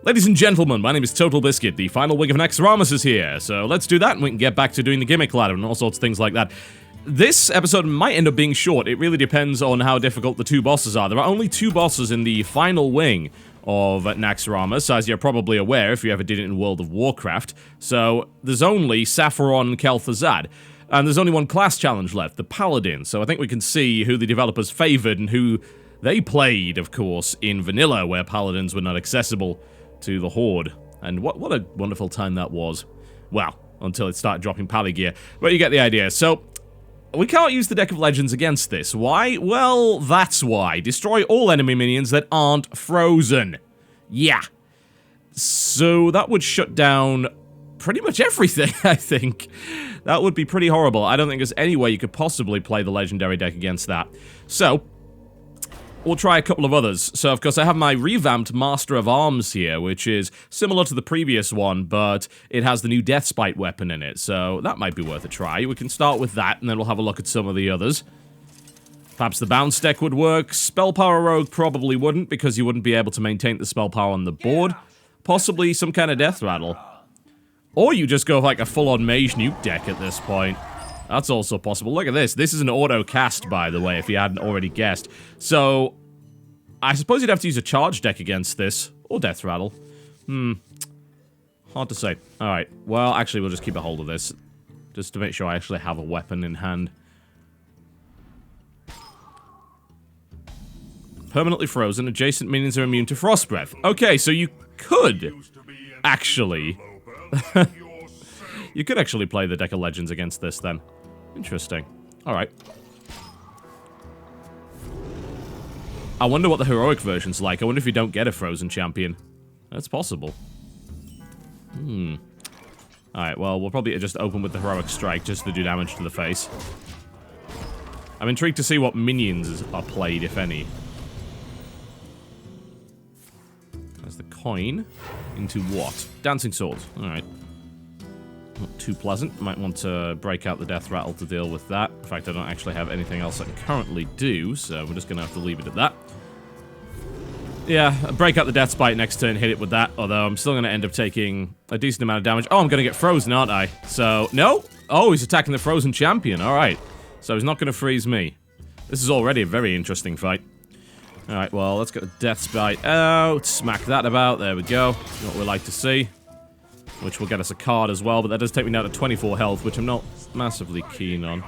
Ladies and gentlemen, my name is TotalBiscuit. The final week of Naxxramas is here, so let's do that and we can get back to doing the gimmick ladder and all sorts of things like that. This episode might end up being short. It really depends on how difficult the two bosses are. There are only two bosses in the final wing of Naxxramas, as you're probably aware if you ever did it in World of Warcraft. So there's only Sapphiron, Kel'Thuzad. And there's only one class challenge left, the Paladin. So I think we can see who the developers favored and who they played, of course, in Vanilla, where Paladins were not accessible to the Horde. And what a wonderful time that was. Well, until it started dropping Pally gear. But you get the idea. So, we can't use the Deck of Legends against this. Why? Well, that's why. Destroy all enemy minions that aren't frozen. Yeah. So, that would shut down pretty much everything, I think. That would be pretty horrible. I don't think there's any way you could possibly play the Legendary deck against that. So, we'll try a couple of others. So, of course, I have my revamped Master of Arms here, which is similar to the previous one, but it has the new Deathspite weapon in it, so that might be worth a try. We can start with that, and then we'll have a look at some of the others. Perhaps the Bounce deck would work. Spell Power Rogue probably wouldn't, because you wouldn't be able to maintain the spell power on the board. Possibly some kind of Death Rattle. Or you just go with, like, a full-on Mage Nuke deck at this point. That's also possible. Look at this. This is an auto-cast, by the way, if you hadn't already guessed. So, I suppose you'd have to use a charge deck against this. Or Death Rattle. Hard to say. Alright. Well, actually, we'll just keep a hold of this. Just to make sure I actually have a weapon in hand. Permanently frozen. Adjacent minions are immune to Frost Breath. Okay, so you could actually... you could actually play the Deck of Legends against this, then. Interesting. Alright. I wonder what the heroic version's like. I wonder if you don't get a frozen champion. That's possible. Alright, well, we'll probably just open with the heroic strike just to do damage to the face. I'm intrigued to see what minions are played, if any. There's the coin. Into what? Dancing Sword. Alright. Not too pleasant. Might want to break out the Death Rattle to deal with that. In fact, I don't actually have anything else I can currently do, so we're just going to have to leave it at that. Yeah, break out the Death Spite next turn, hit it with that, although I'm still going to end up taking a decent amount of damage. Oh, I'm going to get frozen, aren't I? So, no? Oh, he's attacking the frozen champion. Alright. So he's not going to freeze me. This is already a very interesting fight. Alright, well, let's get the Death Spite out. Smack that about. There we go. What we like to see. Which will get us a card as well, but that does take me down to 24 health, which I'm not massively keen on.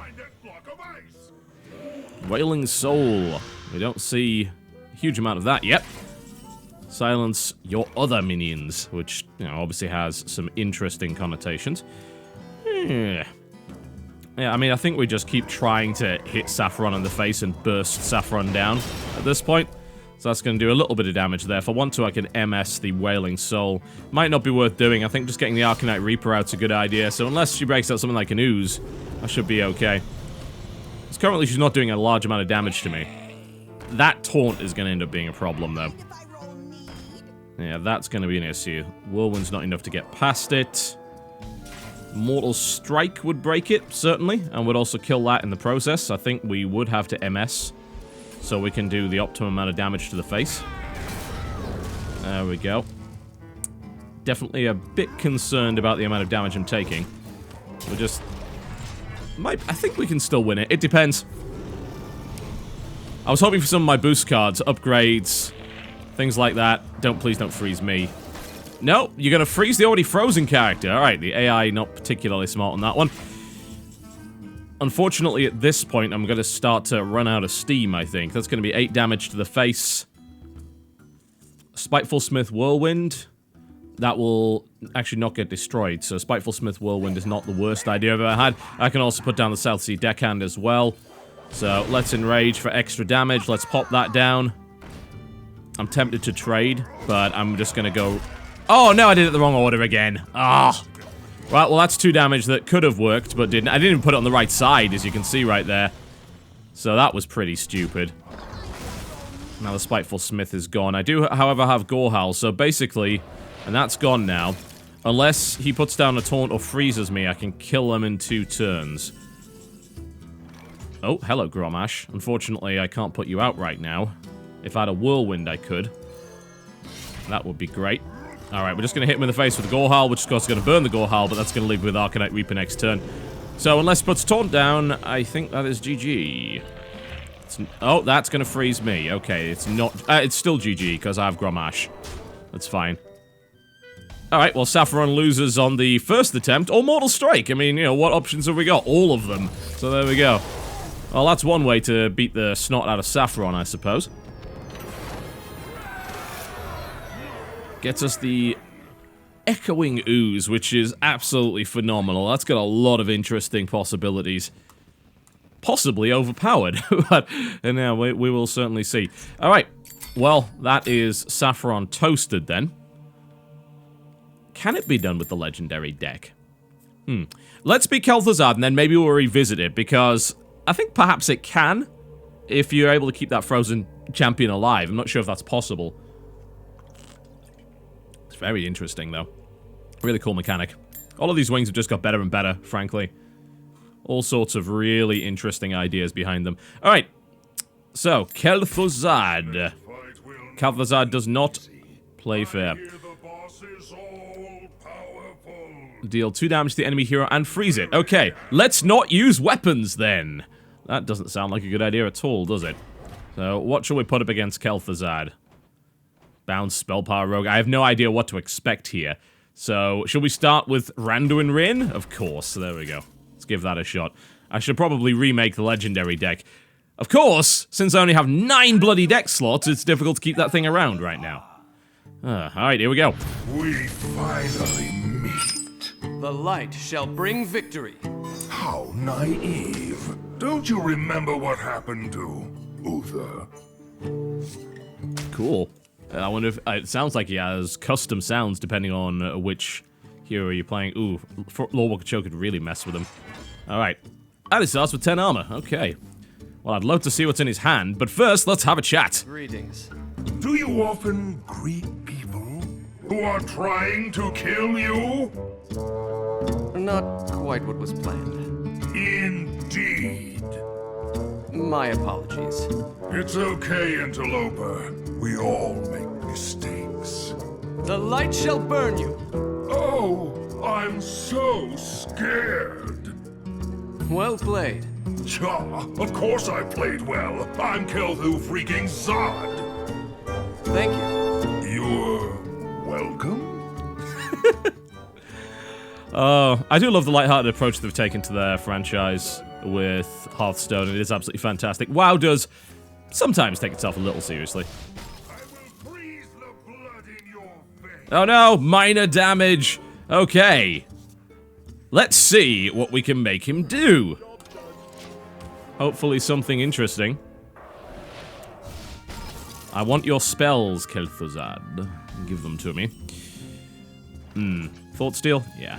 Wailing Soul. We don't see a huge amount of that yet. Silence your other minions, which, you know, obviously has some interesting connotations. Yeah, I mean, I think we just keep trying to hit Sapphiron in the face and burst Sapphiron down at this point. So that's going to do a little bit of damage there. If I want to, I can MS the Wailing Soul. Might not be worth doing. I think just getting the Arcanite Reaper out's a good idea. So unless she breaks out something like an Ooze, I should be okay. Because currently she's not doing a large amount of damage to me. That taunt is going to end up being a problem, though. Yeah, that's going to be an issue. Whirlwind's not enough to get past it. Mortal Strike would break it, certainly. And would also kill that in the process. I think we would have to MS. So we can do the optimum amount of damage to the face. There we go. Definitely a bit concerned about the amount of damage I'm taking. We're just... I think we can still win it. It depends. I was hoping for some of my boost cards, upgrades, things like that. Please don't freeze me. No, you're going to freeze the already frozen character. Alright, the AI not particularly smart on that one. Unfortunately, at this point, I'm going to start to run out of steam, I think. That's going to be 8 damage to the face. Spiteful Smith Whirlwind. That will actually not get destroyed, so Spiteful Smith Whirlwind is not the worst idea I've ever had. I can also put down the South Sea Deckhand as well. So, let's Enrage for extra damage. Let's pop that down. I'm tempted to trade, but I'm just going to go... Oh, no, I did it the wrong order again. Ah. Right, well, that's 2 damage that could have worked, but didn't. I didn't even put it on the right side, as you can see right there. So that was pretty stupid. Now the Spiteful Smith is gone. I do, however, have Gorehowl, so basically, and that's gone now, unless he puts down a taunt or freezes me, I can kill him in 2 turns. Oh, hello, Gromash. Unfortunately, I can't put you out right now. If I had a Whirlwind, I could. That would be great. Alright, we're just going to hit him in the face with the Gorehowl, which of course is going to burn the Gorehowl, but that's going to leave with Arcanite Reaper next turn. So unless he puts Taunt down, I think that is GG. Oh, that's going to freeze me. Okay, it's not... it's still GG, because I have Grommash. That's fine. Alright, well, Saffron loses on the first attempt, or Mortal Strike. I mean, you know, what options have we got? All of them. So there we go. Well, that's one way to beat the snot out of Saffron, I suppose. Gets us the Echoing Ooze, which is absolutely phenomenal. That's got a lot of interesting possibilities. Possibly overpowered, but now we will certainly see. Alright, well, that is Saffron toasted then. Can it be done with the legendary deck? Let's beat Kel'Thuzad and then maybe we'll revisit it, because I think perhaps it can, if you're able to keep that frozen champion alive. I'm not sure if that's possible. It's very interesting, though. Really cool mechanic. All of these wings have just got better and better, frankly. All sorts of really interesting ideas behind them. Alright, so, Kel'Thuzad. Kel'Thuzad does not play fair. Deal 2 damage to the enemy hero and freeze it. Okay, let's not use weapons then. That doesn't sound like a good idea at all, does it? So, what shall we put up against Kel'Thuzad? Bounce, Spell Power Rogue. I have no idea what to expect here. So, shall we start with Randuin Rin? Of course, there we go. Let's give that a shot. I should probably remake the Legendary deck. Of course, since I only have 9 bloody deck slots, it's difficult to keep that thing around right now. Alright, here we go. We finally meet. The light shall bring victory. How naive. Don't you remember what happened to Uther? Cool. I wonder if... it sounds like he has custom sounds depending on which hero you're playing. Ooh, Lordwalker Cho could really mess with him. Alright. And it starts with 10 armor. Okay. Well, I'd love to see what's in his hand, but first, let's have a chat. Greetings. Do you often greet people who are trying to kill you? Not quite what was planned. Indeed. My apologies. It's okay, Interloper. We all make mistakes. The light shall burn you. Oh, I'm so scared. Well played. Cha, of course I played well. I'm Kel'Thu freaking Zod. Thank you. You're welcome? I do love the lighthearted approach they've taken to their franchise with Hearthstone. It is absolutely fantastic. WoW does sometimes take itself a little seriously. I will freeze the blood in your veins. Oh no, minor damage. Okay. Let's see what we can make him do. Hopefully something interesting. I want your spells, Kel'Thuzad. Give them to me. Thought Steal? Yeah.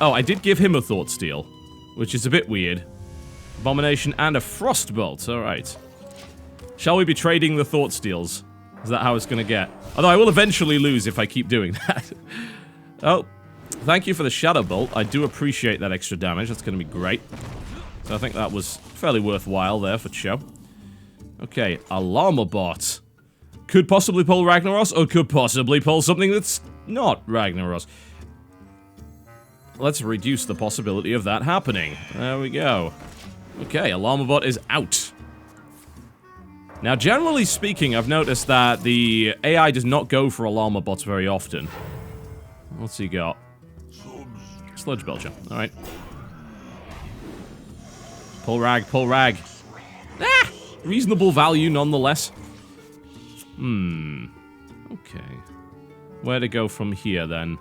Oh, I did give him a Thought Steal, which is a bit weird. Abomination and a Frostbolt. Alright. Shall we be trading the Thought Steals? Is that how it's gonna get? Although I will eventually lose if I keep doing that. Oh, thank you for the Shadow Bolt. I do appreciate that extra damage. That's gonna be great. So I think that was fairly worthwhile there for Cho. Okay, Alarmabot. Could possibly pull Ragnaros, or could possibly pull something that's not Ragnaros. Let's reduce the possibility of that happening. There we go. Okay, Alarmabot is out. Now, generally speaking, I've noticed that the AI does not go for Alarmabots very often. What's he got? Sludge Belcher. Alright. Pull Rag, pull Rag. Ah! Reasonable value, nonetheless. Okay. Where to go from here, then?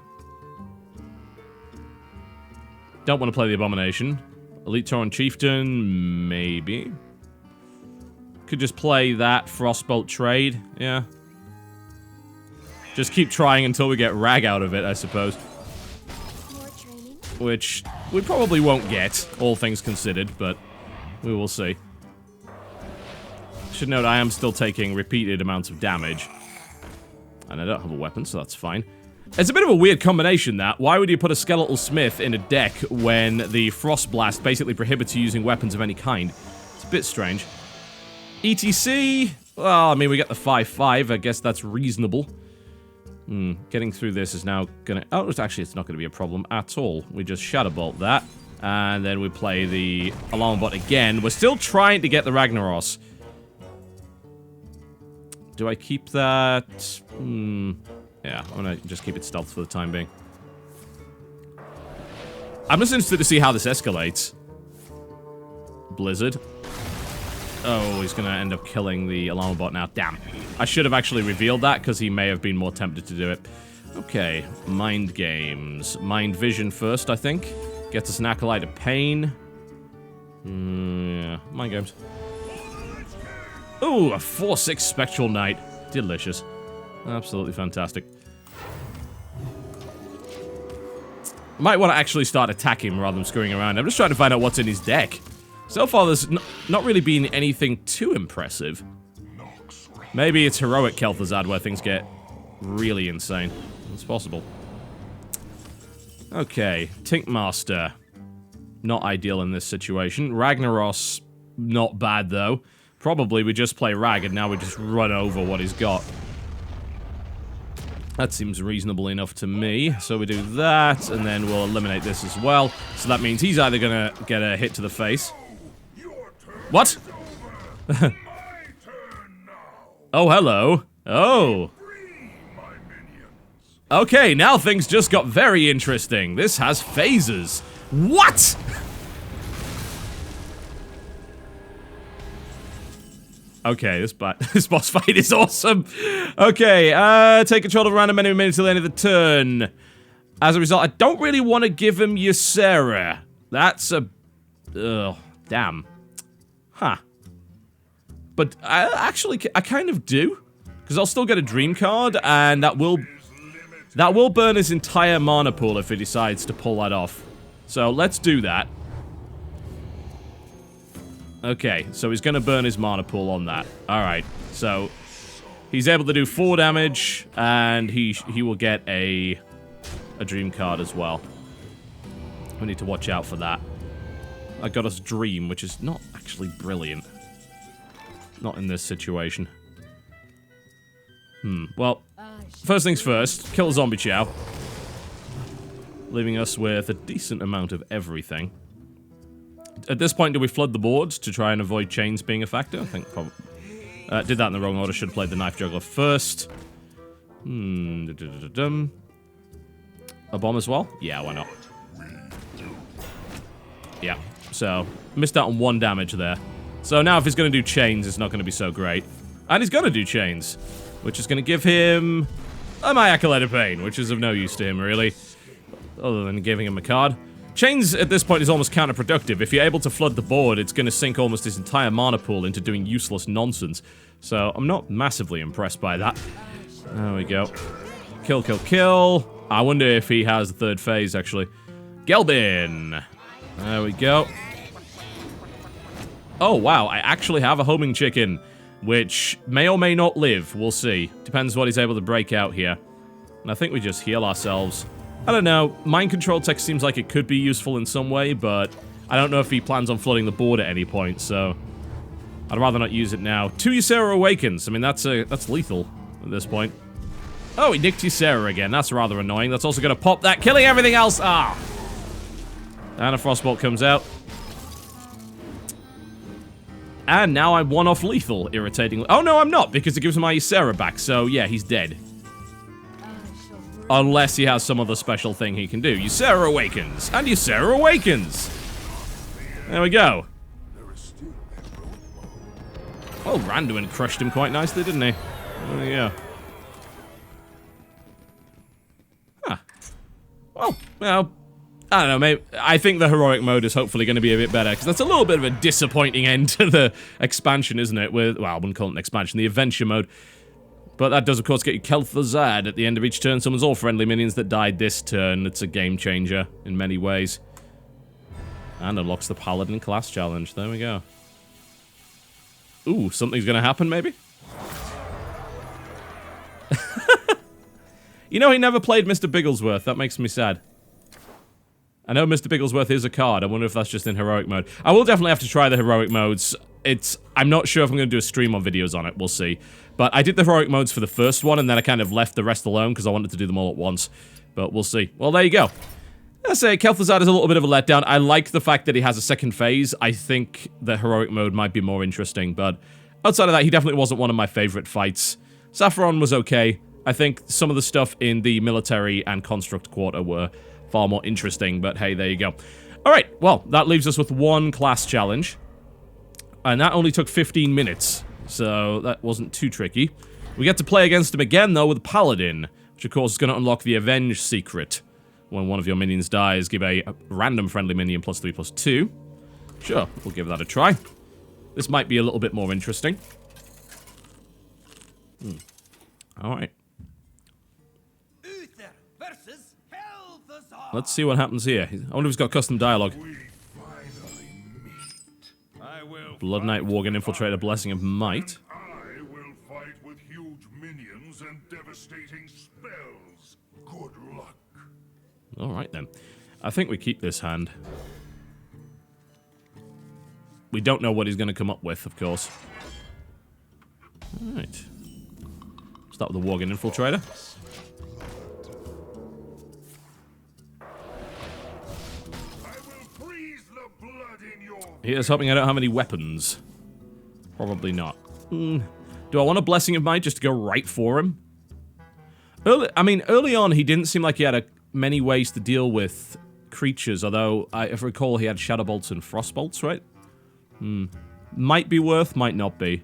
Don't want to play the Abomination. Elite Tauren Chieftain, maybe. Could just play that Frostbolt trade, yeah. Just keep trying until we get Rag out of it, I suppose. Which we probably won't get, all things considered, but we will see. Should note I am still taking repeated amounts of damage. And I don't have a weapon, so that's fine. It's a bit of a weird combination, that. Why would you put a Skeletal Smith in a deck when the Frost Blast basically prohibits you using weapons of any kind? It's a bit strange. ETC? Well, I mean, we get the 5/5. I guess that's reasonable. Getting through this is now gonna... Oh, actually, it's not gonna be a problem at all. We just Shadow Bolt that. And then we play the Alarm Bot again. We're still trying to get the Ragnaros. Do I keep that? Yeah, I'm gonna just keep it stealth for the time being. I'm just interested to see how this escalates. Blizzard. Oh, he's gonna end up killing the Alarm Bot now. Damn. I should have actually revealed that, because he may have been more tempted to do it. Okay, Mind Games. Mind Vision first, I think. Gets us an Acolyte of Pain. Yeah, Mind Games. Ooh, a 4/6 Spectral Knight. Delicious. Absolutely fantastic. Might want to actually start attacking rather than screwing around. I'm just trying to find out what's in his deck. So far, there's not really been anything too impressive. Maybe it's Heroic Kel'Thuzad where things get really insane. It's possible. Okay, Tinkmaster. Not ideal in this situation. Ragnaros, not bad though. Probably we just play Rag and now we just run over what he's got. That seems reasonable enough to me. So we do that, and then we'll eliminate this as well. So that means he's either gonna get a hit to the face. What? Oh, hello. Oh. Okay, now things just got very interesting. This has phases. What? Okay, this boss fight is awesome. Okay, take control of a random enemy until the end of the turn. As a result, I don't really want to give him Ysera. That's a... Ugh, damn. Huh. But I kind of do. Because I'll still get a dream card, and that will burn his entire mana pool if he decides to pull that off. So let's do that. Okay, so he's going to burn his mana pool on that. Alright, so he's able to do 4 damage, and he will get a dream card as well. We need to watch out for that. I got us Dream, which is not actually brilliant. Not in this situation. Well, first things first, kill Zombie Chow. Leaving us with a decent amount of everything. At this point, do we flood the board to try and avoid chains being a factor? I think probably... did that in the wrong order. Should have played the Knife Juggler first. A bomb as well? Yeah, why not? Yeah, so missed out on 1 damage there. So now if he's going to do chains, it's not going to be so great. And he's going to do chains, which is going to give him a My Acolyte of Pain, which is of no use to him, really. Other than giving him a card. Chains at this point is almost counterproductive. If you're able to flood the board, it's going to sink almost his entire mana pool into doing useless nonsense. So I'm not massively impressed by that. There we go. Kill, kill, kill. I wonder if he has the 3rd phase, actually. Gelbin. There we go. Oh, wow. I actually have a homing chicken, which may or may not live. We'll see. Depends what he's able to break out here. And I think we just heal ourselves. I don't know, Mind Control Tech seems like it could be useful in some way, but I don't know if he plans on flooding the board at any point, so I'd rather not use it now. 2 Ysera Awakens, I mean, that's lethal at this point. Oh, he nicked Ysera again, that's rather annoying. That's also gonna pop that, killing everything else! Ah! And a Frostbolt comes out. And now I'm 1 off lethal, irritatingly. Oh no, I'm not, because it gives him my Ysera back, so yeah, he's dead. Unless he has some other special thing he can do. Ysera Awakens! And Ysera Awakens! There we go. Well, Randuin crushed him quite nicely, didn't he? There we go. Huh. Well, I don't know, maybe... I think the heroic mode is hopefully going to be a bit better, because that's a little bit of a disappointing end to the expansion, isn't it? With, well, I wouldn't call it an expansion, the adventure mode. But that does, of course, get you Kel'Thuzad. At the end of each turn, summons all friendly minions that died this turn. It's a game changer in many ways. And unlocks the Paladin class challenge. There we go. Ooh, something's gonna happen, maybe? You know, he never played Mr. Bigglesworth. That makes me sad. I know Mr. Bigglesworth is a card. I wonder if that's just in heroic mode. I will definitely have to try the heroic modes. I'm not sure if I'm going to do a stream on videos on it. We'll see. But I did the heroic modes for the first one, and then I kind of left the rest alone because I wanted to do them all at once. But we'll see. Well, there you go. I say Kel'Thuzad is a little bit of a letdown. I like the fact that he has a second phase. I think the heroic mode might be more interesting, but outside of that, he definitely wasn't one of my favorite fights. Sapphiron was okay. I think some of the stuff in the military and construct quarter were far more interesting, but hey, there you go. Alright, well, that leaves us with one class challenge. And that only took 15 minutes, so that wasn't too tricky. We get to play against him again, though, with Paladin, which of course is going to unlock the Avenge secret. When one of your minions dies, give a random friendly minion +3/+2. Sure, we'll give that a try. This might be a little bit more interesting. Alright. Let's see what happens here. I wonder if he's got custom dialogue. Blood Knight, Worgen, Infiltrator, Blessing of Might. I will fight with huge minions and devastating spells. Good luck. Alright then. I think we keep this hand. We don't know what he's going to come up with, of course. Alright. Start with the Worgen Infiltrator. Here's hoping I don't have any weapons. Probably not. Do I want a Blessing of Might just to go right for him? Early on, he didn't seem like he had many ways to deal with creatures, although, if I recall, he had Shadow Bolts and Frost Bolts, right? Might be worth, might not be.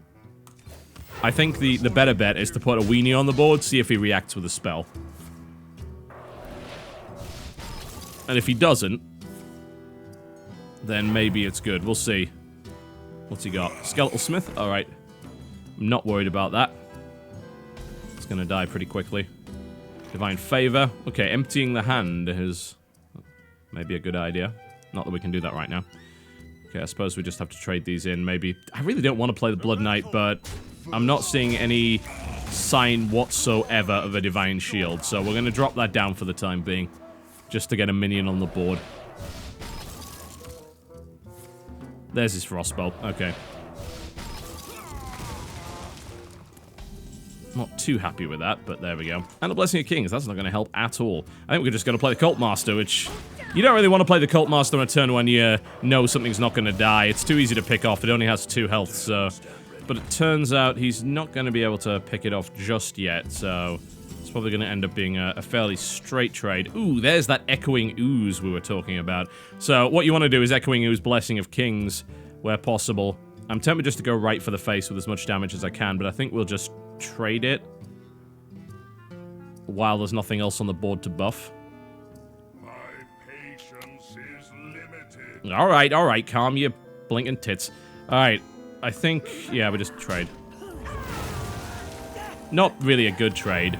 I think the better bet is to put a Weenie on the board, see if he reacts with a spell. And if he doesn't, then maybe it's good. We'll see. What's he got? Skeletal Smith? Alright. I'm not worried about that. It's gonna die pretty quickly. Divine Favor. Okay, emptying the hand is maybe a good idea. Not that we can do that right now. Okay, I suppose we just have to trade these in. Maybe... I really don't want to play the Blood Knight, but I'm not seeing any sign whatsoever of a Divine Shield, so we're gonna drop that down for the time being. Just to get a minion on the board. There's his Frostbolt. Okay. Not too happy with that, but there we go. And a Blessing of Kings. That's not going to help at all. I think we're just going to play the Cult Master, which... You don't really want to play the Cult Master on a turn when you know something's not going to die. It's too easy to pick off. It only has 2 health, so... But it turns out he's not going to be able to pick it off just yet, so... It's probably going to end up being a fairly straight trade. Ooh, there's that Echoing Ooze we were talking about. So, what you want to do is Echoing Ooze Blessing of Kings, where possible. I'm tempted just to go right for the face with as much damage as I can, but I think we'll just trade it. While there's nothing else on the board to buff. My patience is limited. Alright, calm your blinking tits. Alright, I think, yeah, we just trade. Not really a good trade.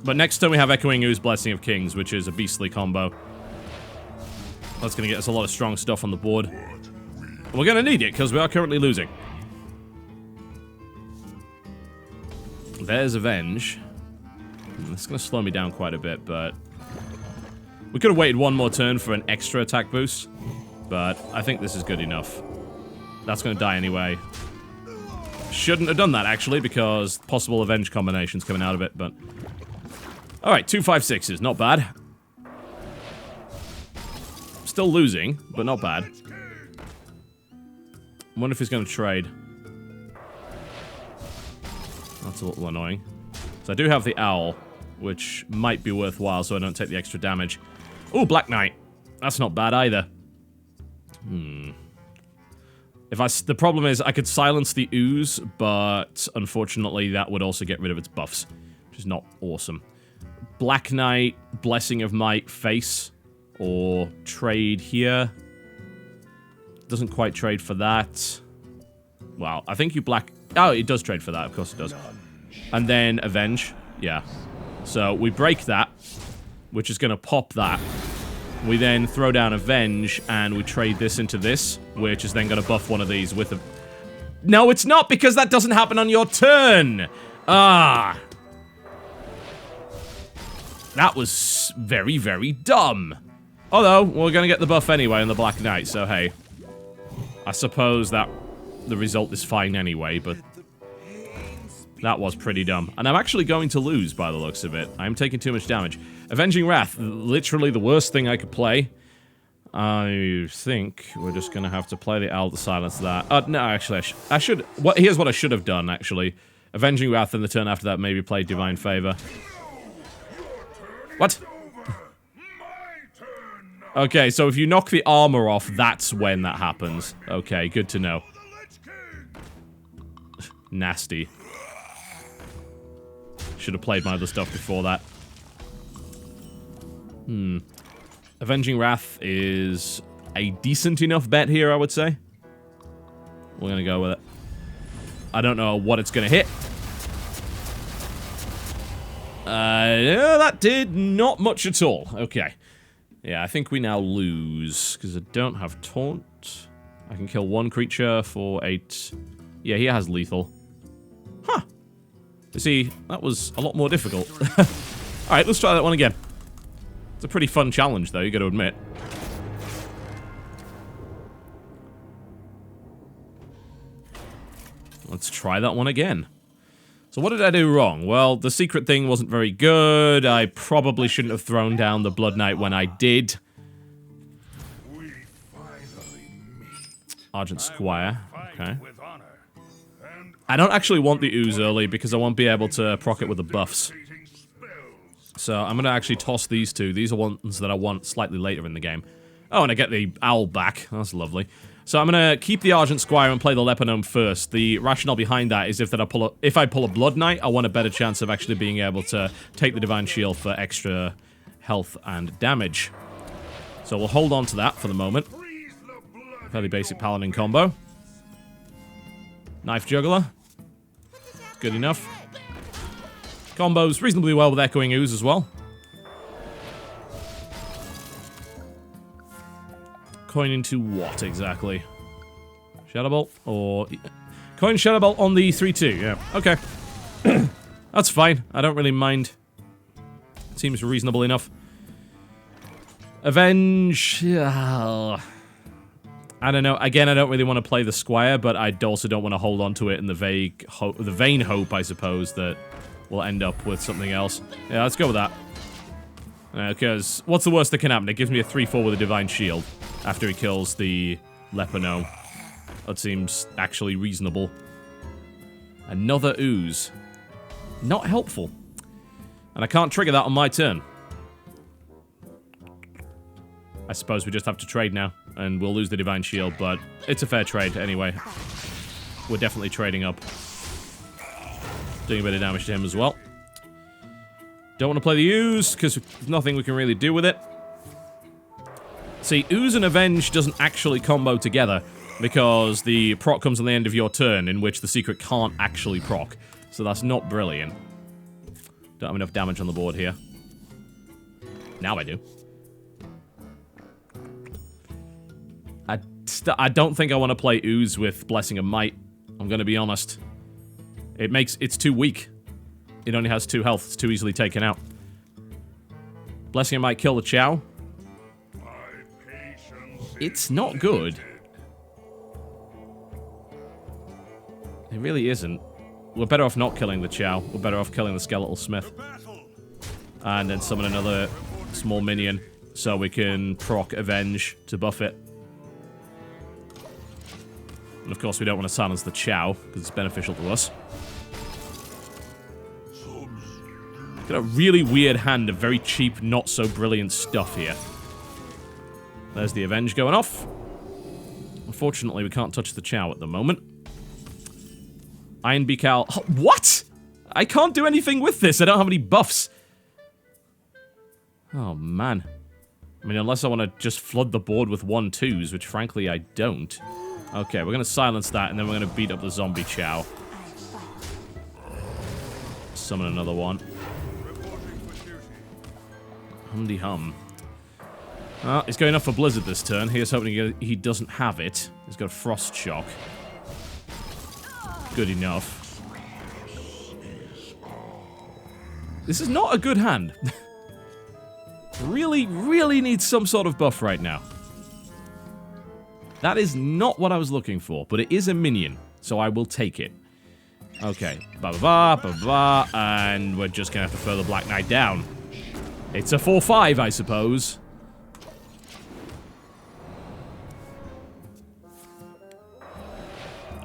But next turn we have Echoing Ooze Blessing of Kings, which is a beastly combo. That's going to get us a lot of strong stuff on the board. We're going to need it, because we are currently losing. There's Avenge. It's going to slow me down quite a bit, but... We could have waited one more turn for an extra attack boost. But I think this is good enough. That's going to die anyway. Shouldn't have done that, actually, because possible Avenge combinations coming out of it, but... Alright, 2 5/6s, not bad. Still losing, but not bad. I wonder if he's going to trade. That's a little annoying. So I do have the Owl, which might be worthwhile so I don't take the extra damage. Ooh, Black Knight. That's not bad either. The problem is I could silence the Ooze, but unfortunately that would also get rid of its buffs, which is not awesome. Black Knight, Blessing of Might, face, or trade here. Doesn't quite trade for that. Wow, I think you black... Oh, it does trade for that, of course it does. And then Avenge, yeah. So we break that, which is going to pop that. We then throw down Avenge, and we trade this into this, which is then going to buff one of these with a... No, it's not, because that doesn't happen on your turn! That was very, very dumb. Although, we're going to get the buff anyway on the Black Knight, so hey. I suppose that the result is fine anyway, but that was pretty dumb. And I'm actually going to lose by the looks of it. I'm taking too much damage. Avenging Wrath, literally the worst thing I could play. I think we're just going to have to play the Owl to silence that. No, actually, I should... Here's what I should have done, actually. Avenging Wrath, and the turn after that maybe play Divine Favor. What? Okay, so if you knock the armor off, that's when that happens. Okay, good to know. Nasty. Should have played my other stuff before that. Avenging Wrath is a decent enough bet here, I would say. We're gonna go with it. I don't know what it's gonna hit. Yeah, that did not much at all. Okay. Yeah, I think we now lose, because I don't have Taunt. I can kill one creature for 8. Yeah, he has lethal. Huh. You see, that was a lot more difficult. Alright, let's try that one again. It's a pretty fun challenge, though, you gotta admit. Let's try that one again. So what did I do wrong? Well, the secret thing wasn't very good. I probably shouldn't have thrown down the Blood Knight when I did. Argent Squire. Okay. I don't actually want the Ooze early because I won't be able to proc it with the buffs. So I'm going to actually toss these two. These are ones that I want slightly later in the game. Oh, and I get the Owl back. That's lovely. So I'm going to keep the Argent Squire and play the Leper Gnome first. The rationale behind that is if I pull a Blood Knight, I want a better chance of actually being able to take the Divine Shield for extra health and damage. So we'll hold on to that for the moment. Fairly basic Paladin combo. Knife Juggler. Good enough. Combos reasonably well with Echoing Ooze as well. Coin into what exactly? Shadow Bolt or... Coin Shadow Bolt on the 3-2, yeah. Okay. That's fine. I don't really mind. Seems reasonable enough. Avenge... I don't know. Again, I don't really want to play the Squire, but I also don't want to hold on to it in the vain hope, I suppose, that we'll end up with something else. Yeah, let's go with that. Because what's the worst that can happen? It gives me a 3-4 with a Divine Shield after he kills the Leper Gnome. That seems actually reasonable. Another Ooze. Not helpful. And I can't trigger that on my turn. I suppose we just have to trade now, and we'll lose the Divine Shield, but it's a fair trade anyway. We're definitely trading up. Doing a bit of damage to him as well. Don't want to play the Ooze, because there's nothing we can really do with it. See, Ooze and Avenge doesn't actually combo together, because the proc comes on the end of your turn, in which the secret can't actually proc. So that's not brilliant. Don't have enough damage on the board here. Now I do. I don't think I want to play Ooze with Blessing of Might. I'm going to be honest. It's too weak. It only has 2 health. It's too easily taken out. Blessing of Might kill the Chow. It's not good. It really isn't. We're better off not killing the Chow. We're better off killing the Skeletal Smith. And then summon another small minion so we can proc Avenge to buff it. And of course we don't want to silence the Chow, because it's beneficial to us. Got a really weird hand of very cheap, not so brilliant stuff here. There's the Avenge going off. Unfortunately, we can't touch the Chow at the moment. Iron Beak Owl. Oh, what? I can't do anything with this. I don't have any buffs. Oh, man. I mean, unless I want to just flood the board with 1-2s, which frankly I don't. Okay, we're going to silence that, and then we're going to beat up the zombie Chow. Summon another one. Hum-de-hum. He's going off for Blizzard this turn. Here's hoping he doesn't have it. He's got a Frost Shock. Good enough. This is not a good hand. Really, really needs some sort of buff right now. That is not what I was looking for, but it is a minion, so I will take it. Okay, ba-ba-ba, and we're just gonna have to throw the Black Knight down. It's a 4-5, I suppose.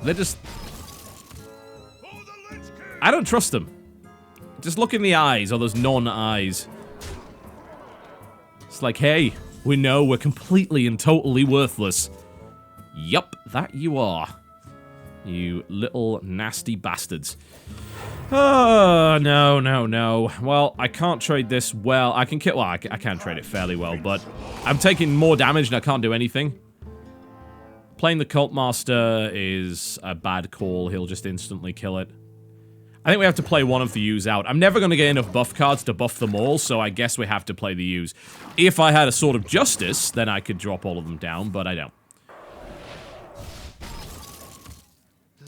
They're just... I don't trust them. Just look in the eyes, or those non-eyes. It's like, hey, we know we're completely and totally worthless. Yup, that you are. You little nasty bastards. Oh, no, no, no. Well, I can't trade this well. I can kill... Well, I can trade it fairly well, but I'm taking more damage and I can't do anything. Playing the Cult Master is a bad call. He'll just instantly kill it. I think we have to play one of the U's out. I'm never going to get enough buff cards to buff them all, so I guess we have to play the U's. If I had a Sword of Justice, then I could drop all of them down, but I don't.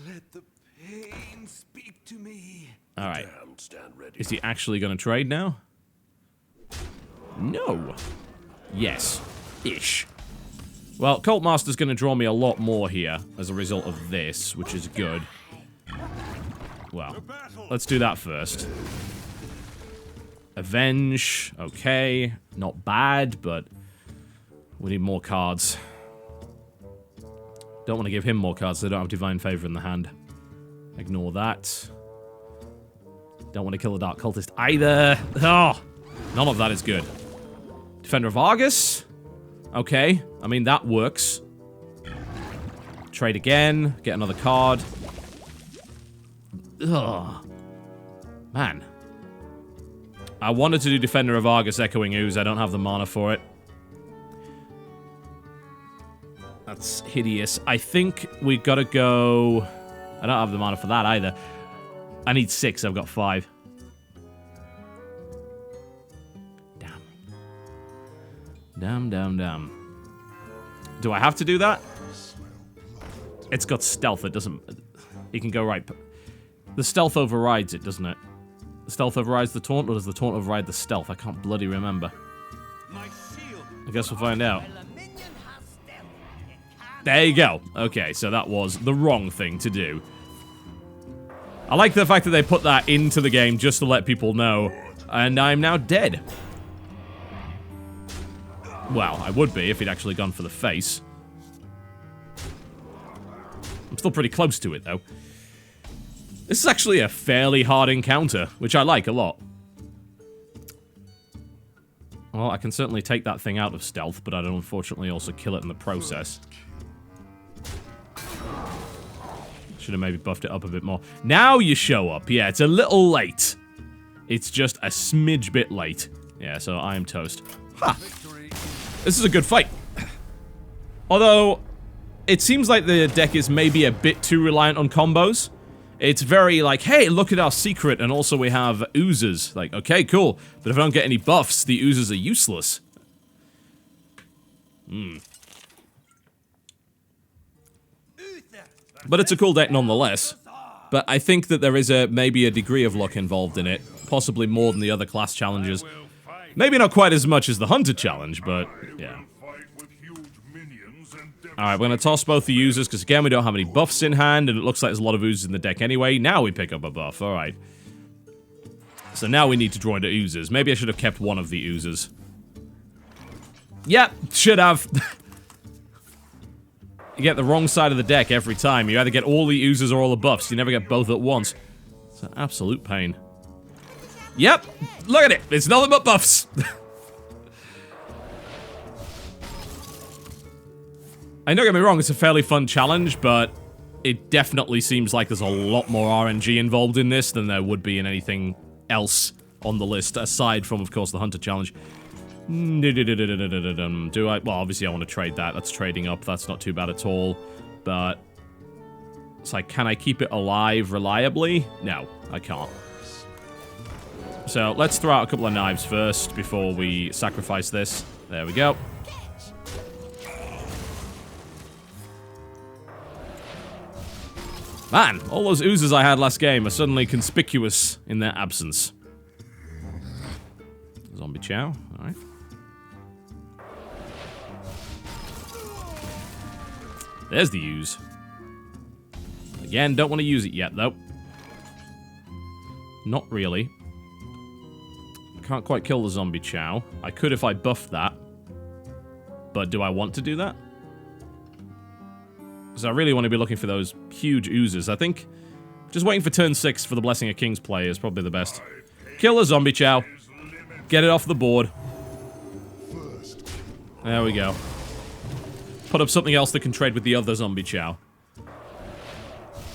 Let the pain speak to me. Alright. Is he actually going to trade now? No. Yes. Ish. Well, Cult Master's going to draw me a lot more here as a result of this, which is good. Well, let's do that first. Avenge. Okay. Not bad, but we need more cards. Don't want to give him more cards, so they don't have Divine Favor in the hand. Ignore that. Don't want to kill the Dark Cultist either. Oh, none of that is good. Defender of Argus. Okay, I mean, that works. Trade again, get another card. Ugh. Man. I wanted to do Defender of Argus Echoing Ooze, I don't have the mana for it. That's hideous. I think we gotta go... I don't have the mana for that either. I need 6, I've got 5. Damn. Do I have to do that? It's got stealth, it doesn't... It can go right... The stealth overrides it, doesn't it? The stealth overrides the taunt, or does the taunt override the stealth? I can't bloody remember. I guess we'll find out. There you go. Okay, so that was the wrong thing to do. I like the fact that they put that into the game just to let people know. And I'm now dead. Well, I would be if he'd actually gone for the face. I'm still pretty close to it, though. This is actually a fairly hard encounter, which I like a lot. Well, I can certainly take that thing out of stealth, but I'd unfortunately also kill it in the process. Should have maybe buffed it up a bit more. Now you show up. Yeah, it's a little late. It's just a smidge bit late. Yeah, so I am toast. Ha! This is a good fight. Although, it seems like the deck is maybe a bit too reliant on combos. It's very like, hey, look at our secret, and also we have oozes. Like, okay, cool. But if I don't get any buffs, the oozes are useless. But it's a cool deck nonetheless. But I think that there is maybe a degree of luck involved in it. Possibly more than the other class challenges. Maybe not quite as much as the Hunter challenge, but yeah. Alright, we're going to toss both the users, because again, we don't have any buffs in hand, and it looks like there's a lot of oozes in the deck anyway. Now we pick up a buff, alright. So now we need to draw into oozes. Maybe I should have kept one of the oozes. Yep, should have. You get the wrong side of the deck every time. You either get all the oozes or all the buffs. You never get both at once. It's an absolute pain. Yep, look at it. It's nothing but buffs. I don't get me wrong, it's a fairly fun challenge, but it definitely seems like there's a lot more RNG involved in this than there would be in anything else on the list, aside from, of course, the Hunter challenge. Do I? Well, obviously I want to trade that. That's trading up. That's not too bad at all. But it's like, can I keep it alive reliably? No, I can't. So let's throw out a couple of knives first before we sacrifice this. There we go. Man, all those oozes I had last game are suddenly conspicuous in their absence. Zombie Chow, alright. There's the ooze. Again, don't want to use it yet, though. Not really. Can't quite kill the zombie chow. I could if I buffed that. But do I want to do that? Because I really want to be looking for those huge oozes. I think just waiting for turn 6 for the Blessing of Kings play is probably the best. Kill the zombie chow. Get it off the board. There we go. Put up something else that can trade with the other zombie chow.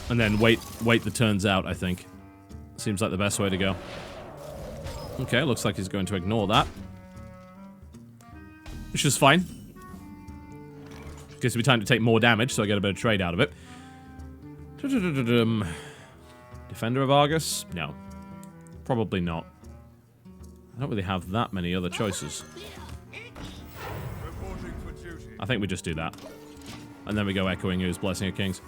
And then wait the turns out, I think. Seems like the best way to go. Okay, looks like he's going to ignore that. Which is fine. Gives me time to take more damage, so I get a bit of trade out of it. Defender of Argus? No. Probably not. I don't really have that many other choices. I think we just do that. And then we go Echoing Ooze, Blessing of Kings.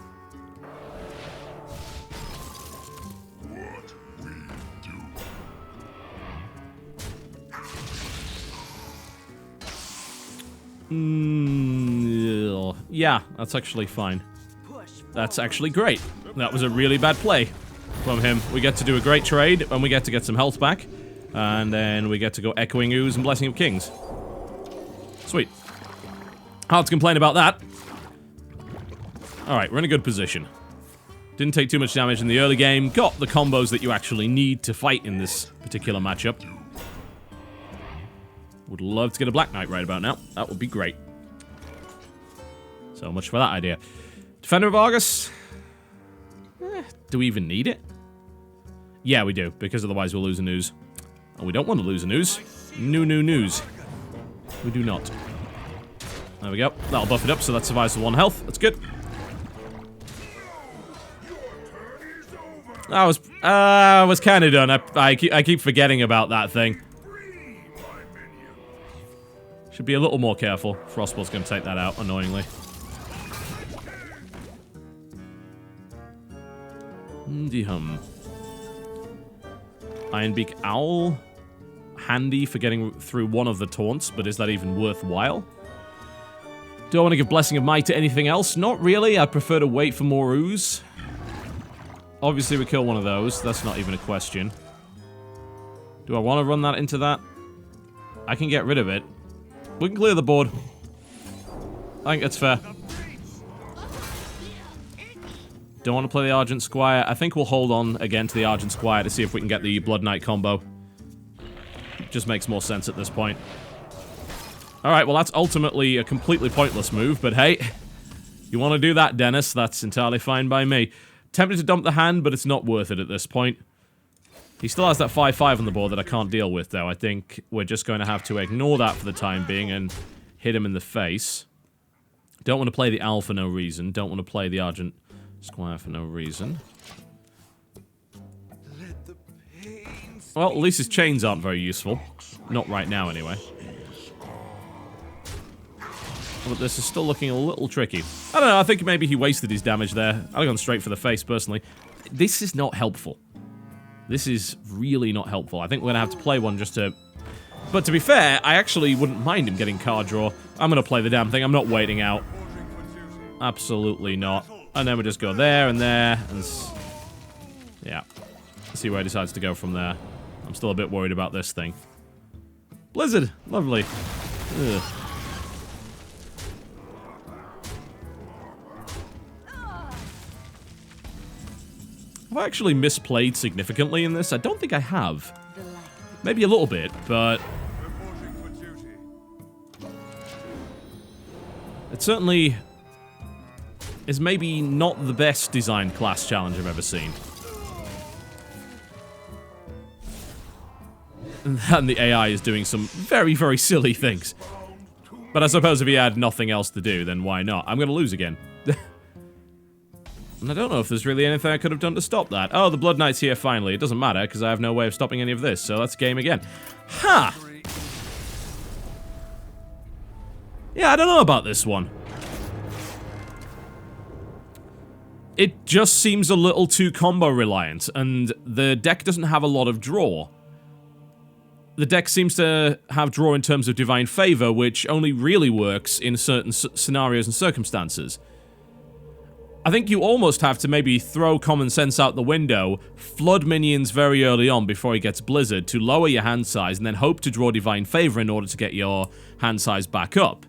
Yeah, that's actually fine. That's actually great. That was a really bad play from him. We get to do a great trade, and we get to get some health back. And then we get to go Echoing Ooze and Blessing of Kings. Sweet. Hard to complain about that. Alright, we're in a good position. Didn't take too much damage in the early game. Got the combos that you actually need to fight in this particular matchup. Would love to get a Black Knight right about now. That would be great. So much for that idea. Defender of Argus? Do we even need it? Yeah, we do, because otherwise we'll lose an ooze. And we don't want to lose an ooze. New news. We do not. There we go. That'll buff it up so that survives the 1 health. That's good. I was kind of done. I keep forgetting about that thing. Should be a little more careful. Frostball's going to take that out, annoyingly. Hum. Ironbeak Owl. Handy for getting through one of the taunts, but is that even worthwhile? Do I want to give Blessing of Might to anything else? Not really. I'd prefer to wait for more ooze. Obviously, we kill one of those. That's not even a question. Do I want to run that into that? I can get rid of it. We can clear the board. I think that's fair. Don't want to play the Argent Squire. I think we'll hold on again to the Argent Squire to see if we can get the Blood Knight combo. Just makes more sense at this point. Alright, well that's ultimately a completely pointless move, but hey, you want to do that, Dennis, that's entirely fine by me. Tempted to dump the hand, but it's not worth it at this point. He still has that 5-5 on the board that I can't deal with, though. I think we're just going to have to ignore that for the time being and hit him in the face. Don't want to play the Owl for no reason. Don't want to play the Argent Squire for no reason. Well, at least his chains aren't very useful. Not right now, anyway. But this is still looking a little tricky. I don't know, I think maybe he wasted his damage there. I'd have gone straight for the face, personally. This is not helpful. This is really not helpful. I think we're going to have to play one just to... But to be fair, I actually wouldn't mind him getting card draw. I'm going to play the damn thing. I'm not waiting out. Absolutely not. And then we just go there and there. And yeah. See where he decides to go from there. I'm still a bit worried about this thing. Blizzard! Lovely. Ugh. Have I actually misplayed significantly in this? I don't think I have. Maybe a little bit, but... It certainly is maybe not the best designed class challenge I've ever seen. And the AI is doing some very, very silly things. But I suppose if he had nothing else to do, then why not? I'm going to lose again. And I don't know if there's really anything I could have done to stop that. Oh, the Blood Knight's here finally. It doesn't matter, because I have no way of stopping any of this, so let's game again. Ha! Yeah, I don't know about this one. It just seems a little too combo reliant, and the deck doesn't have a lot of draw. The deck seems to have draw in terms of Divine Favor, which only really works in certain scenarios and circumstances. I think you almost have to maybe throw common sense out the window, flood minions very early on before he gets Blizzard to lower your hand size, and then hope to draw Divine Favor in order to get your hand size back up.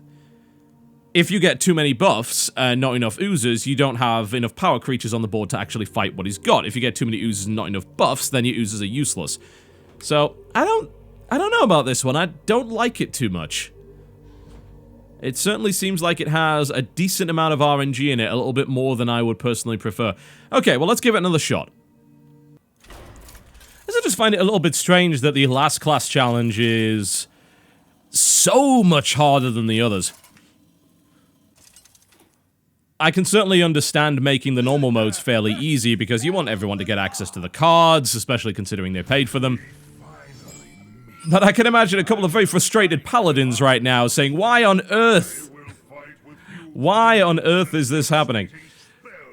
If you get too many buffs and not enough oozes, you don't have enough power creatures on the board to actually fight what he's got. If you get too many oozes and not enough buffs, then your oozes are useless. So, I don't know about this one. I don't like it too much. It certainly seems like it has a decent amount of RNG in it, a little bit more than I would personally prefer. Okay, well, let's give it another shot. I just find it a little bit strange that the last class challenge is so much harder than the others. I can certainly understand making the normal modes fairly easy because you want everyone to get access to the cards, especially considering they paid for them. But I can imagine a couple of very frustrated paladins right now saying, why on earth? Why on earth is this happening?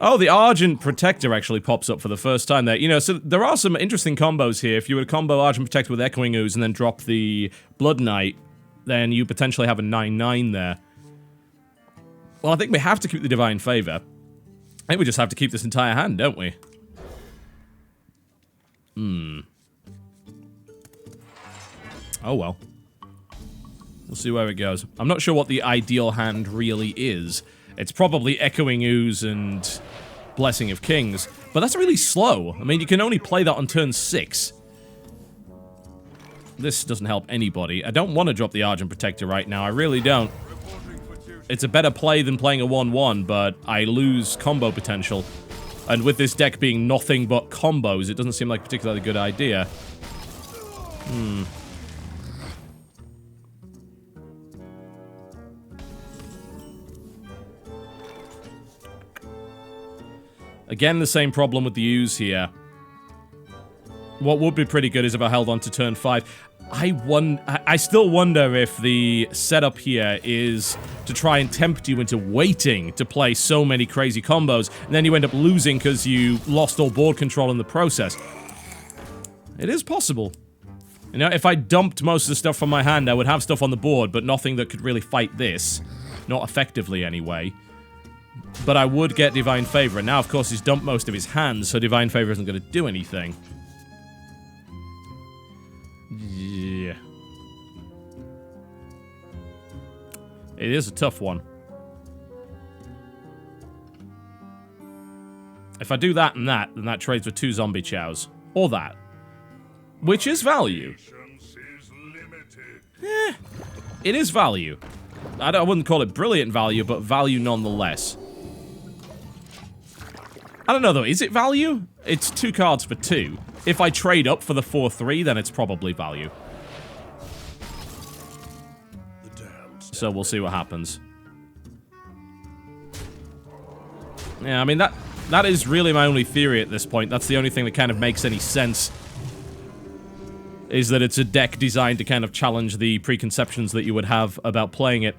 Oh, the Argent Protector actually pops up for the first time there. You know, so there are some interesting combos here. If you were to combo Argent Protector with Echoing Ooze and then drop the Blood Knight, then you potentially have a 9/9 there. Well, I think we have to keep the Divine Favor. I think we just have to keep this entire hand, don't we? Oh well. We'll see where it goes. I'm not sure what the ideal hand really is. It's probably Echoing Ooze and Blessing of Kings, but that's really slow. I mean, you can only play that on turn 6. This doesn't help anybody. I don't want to drop the Argent Protector right now. I really don't. It's a better play than playing a 1/1, but I lose combo potential. And with this deck being nothing but combos, it doesn't seem like a particularly good idea. Again, the same problem with the ooze here. What would be pretty good is if I held on to turn 5. I still wonder if the setup here is to try and tempt you into waiting to play so many crazy combos, and then you end up losing because you lost all board control in the process. It is possible. You know, if I dumped most of the stuff from my hand, I would have stuff on the board, but nothing that could really fight this. Not effectively, anyway. But I would get Divine Favor, and now, of course, he's dumped most of his hands, so Divine Favor isn't going to do anything. Yeah. It is a tough one. If I do that and that, then that trades for 2 zombie chows. Or that. Which is value. It is value. I wouldn't call it brilliant value, but value nonetheless. I don't know, though. Is it value? It's 2 cards for 2. If I trade up for the 4/3, then it's probably value. So we'll see what happens. Yeah, I mean, that is really my only theory at this point. That's the only thing that kind of makes any sense. Is that it's a deck designed to kind of challenge the preconceptions that you would have about playing it.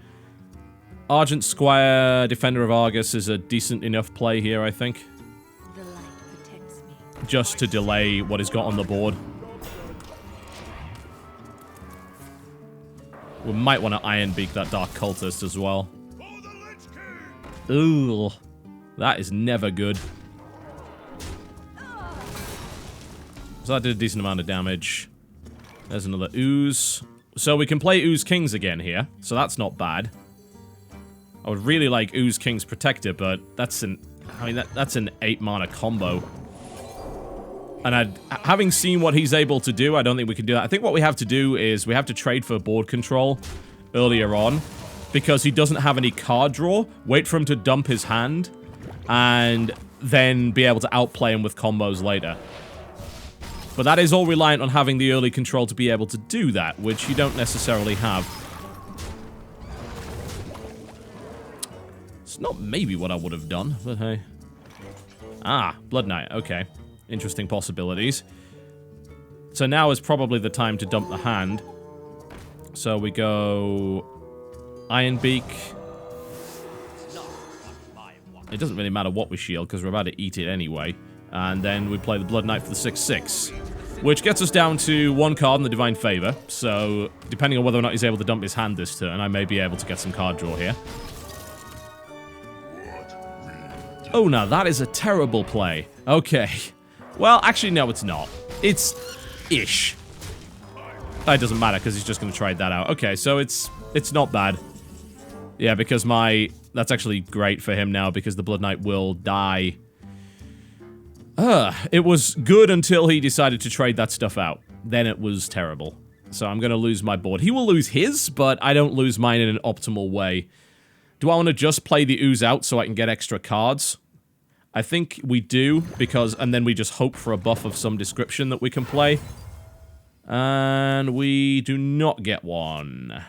Argent Squire, Defender of Argus is a decent enough play here, I think. Just to delay what he's got on the board. We might want to Iron Beak that Dark Cultist as well. Ooh, that is never good. So that did a decent amount of damage. There's another Ooze. So we can play Ooze Kings again here, so that's not bad. I would really like Ooze Kings Protector, but that's an 8 mana combo. And having seen what he's able to do, I don't think we can do that. I think what we have to do is we have to trade for board control earlier on, because he doesn't have any card draw. Wait for him to dump his hand, and then be able to outplay him with combos later. But that is all reliant on having the early control to be able to do that, which you don't necessarily have. It's not maybe what I would have done, but hey. Ah, Blood Knight, okay. Interesting possibilities. So now is probably the time to dump the hand. So we go Iron Beak. It doesn't really matter what we shield, because we're about to eat it anyway. And then we play the Blood Knight for the 6/6. Which gets us down to 1 card in the Divine Favor. So, depending on whether or not he's able to dump his hand this turn, I may be able to get some card draw here. Oh, no, that is a terrible play. Okay. Well, actually, no, it's not. It's ish. It doesn't matter, because he's just going to trade that out. Okay, so it's not bad. Yeah, because that's actually great for him now, because the Blood Knight will die. It was good until he decided to trade that stuff out. Then it was terrible. So I'm going to lose my board. He will lose his, but I don't lose mine in an optimal way. Do I want to just play the ooze out so I can get extra cards? I think we do, because... And then we just hope for a buff of some description that we can play. And we do not get one.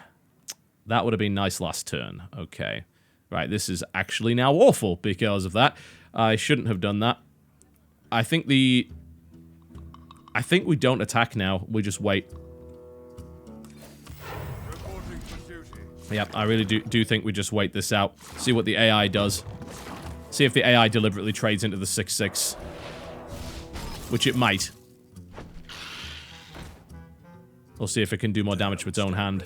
That would have been nice last turn. Okay. Right, this is actually now awful because of that. I shouldn't have done that. I think we don't attack now. We just wait. Yep, I really do think we just wait this out. See what the AI does. See if the AI deliberately trades into the 6/6. Which it might. We'll see if it can do more damage to its own hand.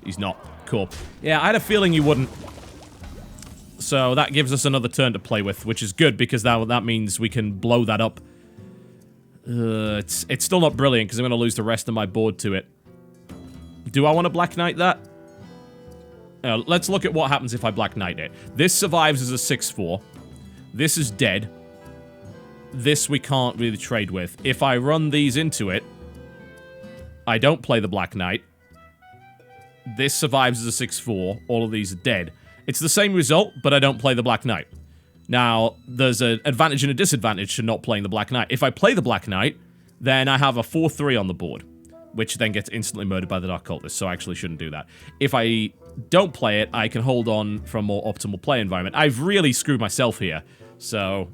He's not. Cool. Yeah, I had a feeling you wouldn't. So that gives us another turn to play with, which is good, because that means we can blow that up. It's still not brilliant, because I'm going to lose the rest of my board to it. Do I want to Black Knight that? Let's look at what happens if I Black Knight it. This survives as a 6/4. This is dead. This we can't really trade with. If I run these into it, I don't play the Black Knight. This survives as a 6/4. All of these are dead. It's the same result, but I don't play the Black Knight. Now, there's an advantage and a disadvantage to not playing the Black Knight. If I play the Black Knight, then I have a 4/3 on the board, which then gets instantly murdered by the Dark Cultist, so I actually shouldn't do that. If I don't play it, I can hold on for a more optimal play environment. I've really screwed myself here, so...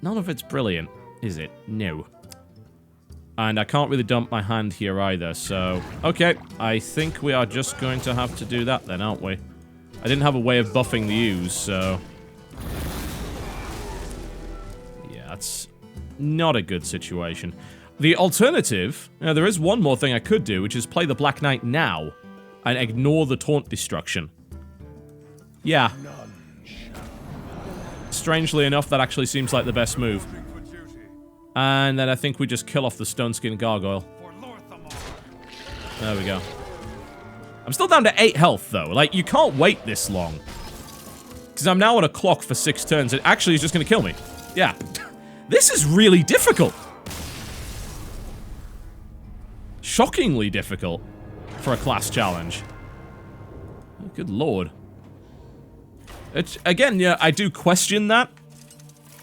None of it's brilliant, is it? No. And I can't really dump my hand here either, so... Okay, I think we are just going to have to do that then, aren't we? I didn't have a way of buffing the ooze, so... Yeah, that's not a good situation. The alternative... Now, there is one more thing I could do, which is play the Black Knight now, and ignore the Taunt Destruction. Yeah. Strangely enough, that actually seems like the best move. And then I think we just kill off the Stone Skin Gargoyle. There we go. I'm still down to 8 health, though. Like, you can't wait this long. Because I'm now on a clock for 6 turns. It actually is just going to kill me. Yeah. This is really difficult. Shockingly difficult for a class challenge. Oh, good lord. Again, yeah, I do question that.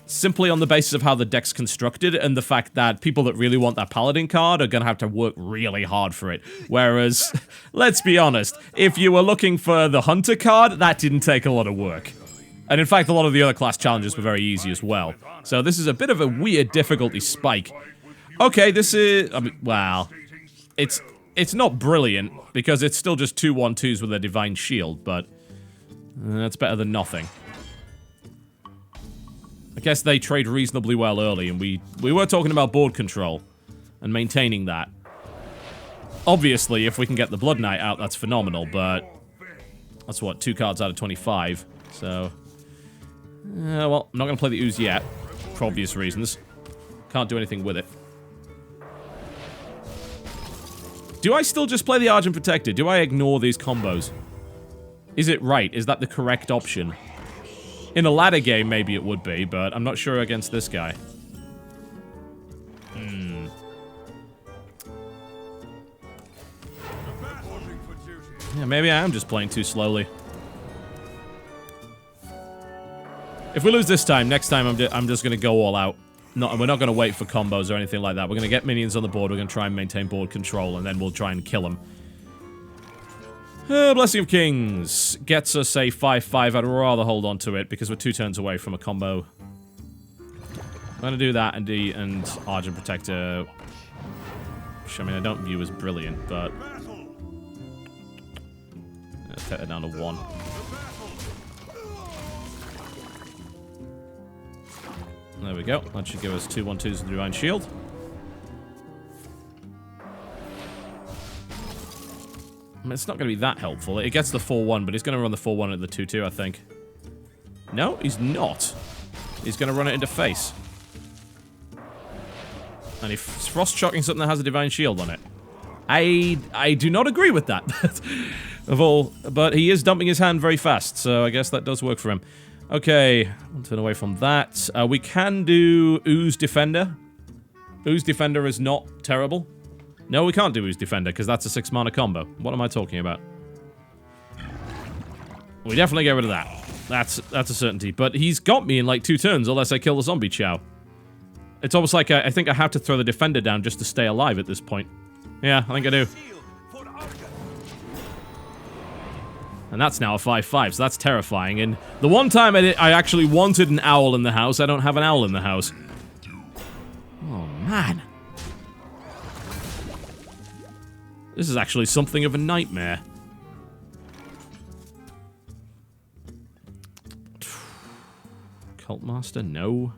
Simply on the basis of how the deck's constructed and the fact that people that really want that Paladin card are going to have to work really hard for it. Whereas, let's be honest, if you were looking for the Hunter card, that didn't take a lot of work. And in fact, a lot of the other class challenges were very easy as well. So this is a bit of a weird difficulty spike. Okay, this is... I mean, well... It's not brilliant, because it's still just 2/1/2s with a Divine Shield, but... that's better than nothing. I guess they trade reasonably well early, and we were talking about board control and maintaining that. Obviously, if we can get the Blood Knight out, that's phenomenal, but that's what, 2 cards out of 25, so... well, I'm not going to play the ooze yet, for obvious reasons. Can't do anything with it. Do I still just play the Argent Protector? Do I ignore these combos? Is it right? Is that the correct option? In a ladder game, maybe it would be, but I'm not sure against this guy. Yeah, maybe I am just playing too slowly. If we lose this time, next time I'm just going to go all out. We're not going to wait for combos or anything like that. We're going to get minions on the board, we're going to try and maintain board control, and then we'll try and kill them. Blessing of Kings gets us a 5/5. I'd rather hold on to it because we're 2 turns away from a combo. I'm going to do that and Argent Protector, which I mean I don't view as brilliant, but let's take that down to 1. There we go. That should give us 2/1/2s with Divine Shield. I mean, it's not going to be that helpful. It gets the 4/1, but he's going to run the 4/1 at the 2/2, I think. No, he's not. He's going to run it into face. And if Frost shocking something that has a divine shield on it. I do not agree with that. Of all, but he is dumping his hand very fast, so I guess that does work for him. Okay, I'll turn away from that. We can do Ooze Defender. Ooze Defender is not terrible. No, we can't do Ooze Defender, because that's a 6-mana combo. What am I talking about? We definitely get rid of that. That's a certainty. But he's got me in like 2 turns, unless I kill the zombie chow. It's almost like I think I have to throw the Defender down just to stay alive at this point. Yeah, I think I do. And that's now a 5/5, so that's terrifying. And the one time I actually wanted an owl in the house, I don't have an owl in the house. Oh, man. This is actually something of a nightmare. Cult Master, no.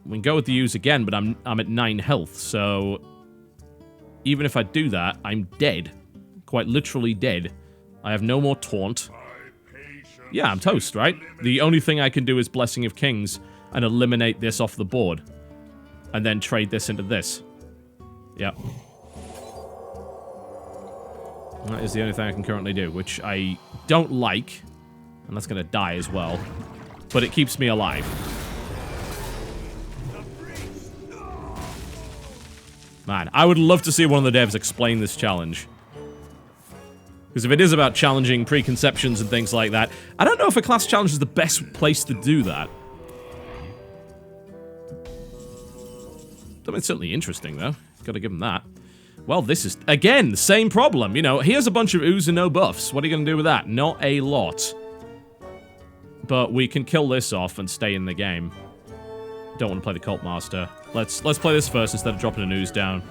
We can go with the use again, but I'm at 9 health, so even if I do that, I'm dead. Quite literally dead. I have no more taunt. Yeah, I'm toast, right? The only thing I can do is Blessing of Kings and eliminate this off the board. And then trade this into this. Yep. That is the only thing I can currently do, which I don't like. And that's going to die as well. But it keeps me alive. Man, I would love to see one of the devs explain this challenge. Because if it is about challenging preconceptions and things like that, I don't know if a class challenge is the best place to do that. I mean, it's certainly interesting, though. Gotta give them that. Well, this is, again, the same problem. You know, here's a bunch of ooze and no buffs. What are you gonna do with that? Not a lot. But we can kill this off and stay in the game. Don't want to play the Cult Master. Let's play this first instead of dropping an ooze down.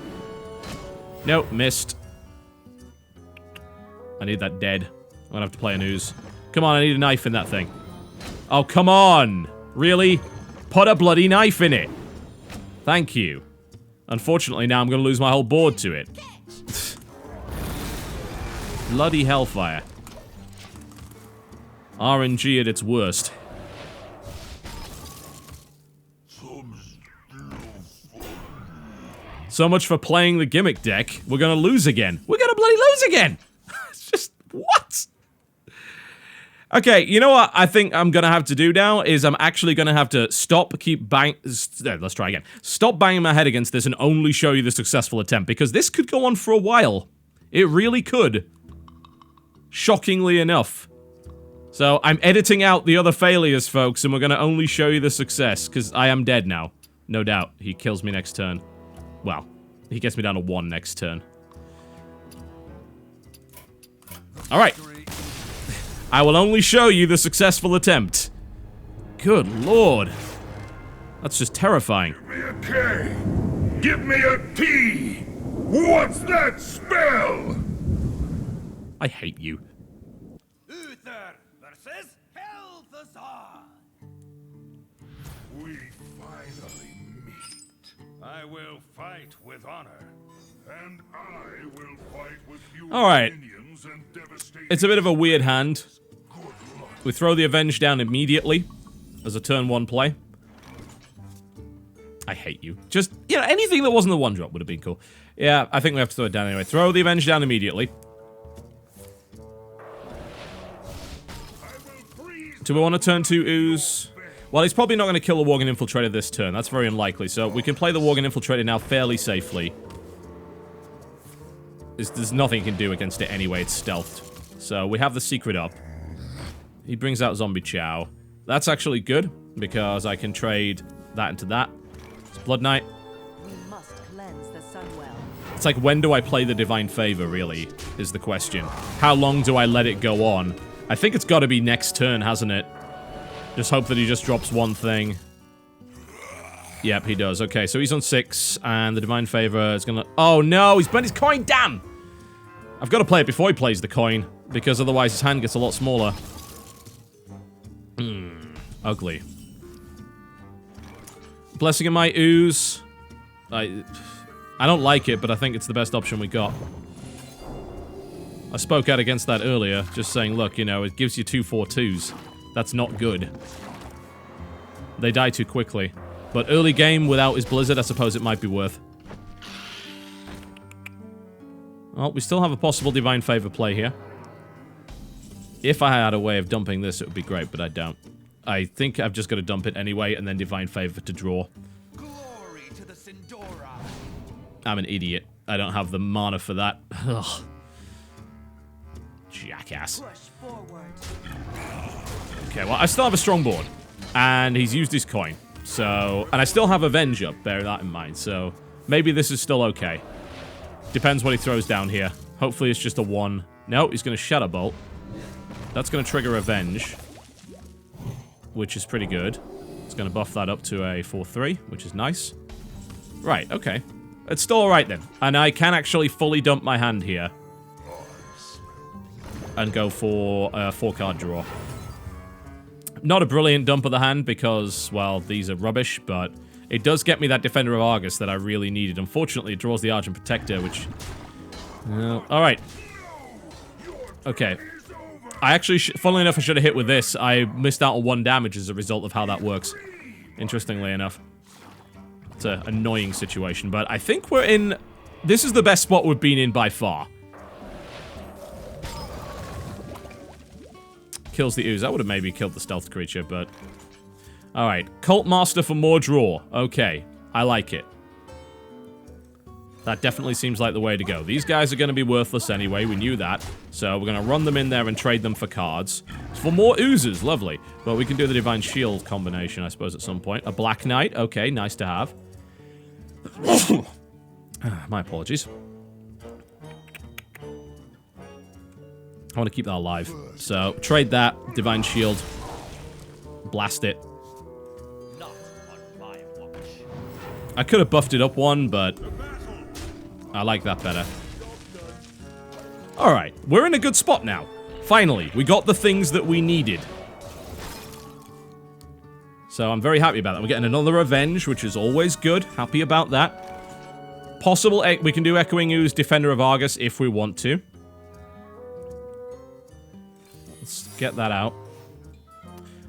Nope, missed. I need that dead. I'm gonna have to play an ooze. Come on, I need a knife in that thing. Oh, come on! Really? Put a bloody knife in it! Thank you. Unfortunately, now I'm gonna lose my whole board to it. Bloody hellfire. RNG at its worst. So much for playing the gimmick deck. We're gonna lose again. We're gonna bloody lose again! It's just, what? Okay, you know what I think I'm gonna have to do now is I'm actually gonna have to stop, let's try again. Stop banging my head against this and only show you the successful attempt, because this could go on for a while. It really could. Shockingly enough. So, I'm editing out the other failures, folks, and we're gonna only show you the success, because I am dead now. No doubt. He kills me next turn. Well, he gets me down to 1 next turn. Alright. I will only show you the successful attempt. Good lord. That's just terrifying. Give me a K. Give me a T. What's that spell? I hate you. Uther versus Healthazar. We finally meet. I will fight with honor. And I will fight with you. Alright. Minions and devastating. It's a bit of a weird hand. Good luck. We throw the Avenge down immediately as a turn 1 play. I hate you. Just, you know, anything that wasn't the 1-drop would have been cool. Yeah, I think we have to throw it down anyway. Throw the Avenge down immediately. Do we want to turn 2 ooze? Well, he's probably not going to kill the Worgen Infiltrator this turn. That's very unlikely. So we can play the Worgen Infiltrator now fairly safely. There's nothing he can do against it anyway. It's stealthed. So we have the secret up. He brings out Zombie Chow. That's actually good, because I can trade that into that. It's Blood Knight. We must cleanse the Sunwell. It's like, when do I play the Divine Favor, really, is the question. How long do I let it go on? I think it's got to be next turn, hasn't it? Just hope that he just drops one thing. Yep, he does. Okay, so he's on 6, and the Divine Favor is gonna... Oh, no! He's burnt his coin! Damn! I've got to play it before he plays the coin, because otherwise his hand gets a lot smaller. Ugly. Blessing of my ooze. I don't like it, but I think it's the best option we got. I spoke out against that earlier, just saying, look, you know, it gives you 2/4/2s. That's not good. They die too quickly. But early game without his Blizzard, I suppose it might be worth. Well, we still have a possible Divine Favor play here. If I had a way of dumping this, it would be great, but I don't. I think I've just got to dump it anyway, and then Divine Favor to draw. Glory to the Sindora. I'm an idiot. I don't have the mana for that. Ugh. Jackass. Push forward. Okay, well, I still have a strong board. And he's used his coin. So, and I still have Avenge up, bear that in mind. So, maybe this is still okay. Depends what he throws down here. Hopefully it's just a 1. No, he's going to Shadow Bolt. That's going to trigger Avenge. Which is pretty good. It's going to buff that up to a 4-3, which is nice. Right, okay. It's still alright then. And I can actually fully dump my hand here. And go for a 4-card draw. Not a brilliant dump of the hand because, well, these are rubbish, but it does get me that Defender of Argus that I really needed. Unfortunately, it draws the Argent Protector, which... alright. Okay. I actually, funnily enough, I should have hit with this. I missed out on 1 damage as a result of how that works. Interestingly enough. It's an annoying situation, but I think we're in... This is the best spot we've been in by far. Kills the ooze. That would have maybe killed the stealth creature, but... Alright. Cult Master for more draw. Okay. I like it. That definitely seems like the way to go. These guys are going to be worthless anyway. We knew that. So we're going to run them in there and trade them for cards. For more oozes. Lovely. But we can do the Divine Shield combination, I suppose, at some point. A Black Knight. Okay. Nice to have. My apologies. I want to keep that alive. So, trade that. Divine Shield. Blast it. I could have buffed it up 1, but... I like that better. Alright, we're in a good spot now. Finally, we got the things that we needed. So, I'm very happy about that. We're getting another Revenge, which is always good. Happy about that. Possible... We can do Echoing Ooze, Defender of Argus, if we want to. Let's get that out.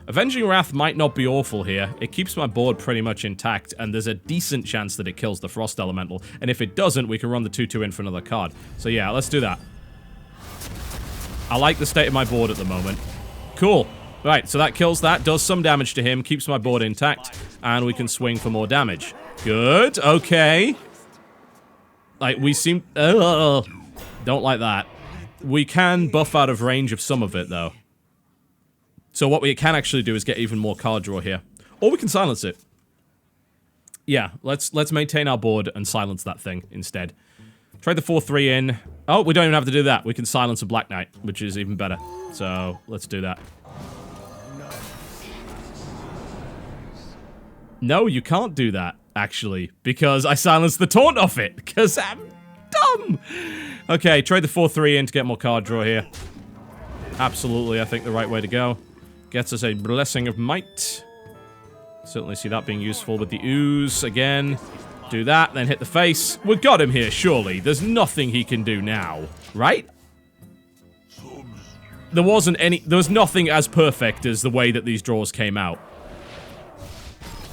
Avenging Wrath might not be awful here. It keeps my board pretty much intact, and there's a decent chance that it kills the Frost Elemental. And if it doesn't, we can run the 2-2 in for another card. So yeah, let's do that. I like the state of my board at the moment. Cool. Right, so that kills that, does some damage to him, keeps my board intact, and we can swing for more damage. Good, okay. Like, we seem... don't like that. We can buff out of range of some of it, though. So what we can actually do is get even more card draw here. Or we can silence it. Yeah, let's maintain our board and silence that thing instead. Trade the 4-3 in. Oh, we don't even have to do that. We can silence a Black Knight, which is even better. So, let's do that. No, you can't do that, actually, because I silenced the taunt off it, because I'm dumb! Okay, trade the 4-3 in to get more card draw here. Absolutely, I think the right way to go. Gets us a Blessing of Might. Certainly see that being useful with the ooze again. Do that, then hit the face. We've got him here, surely. There's nothing he can do now, right? There was nothing as perfect as the way that these draws came out.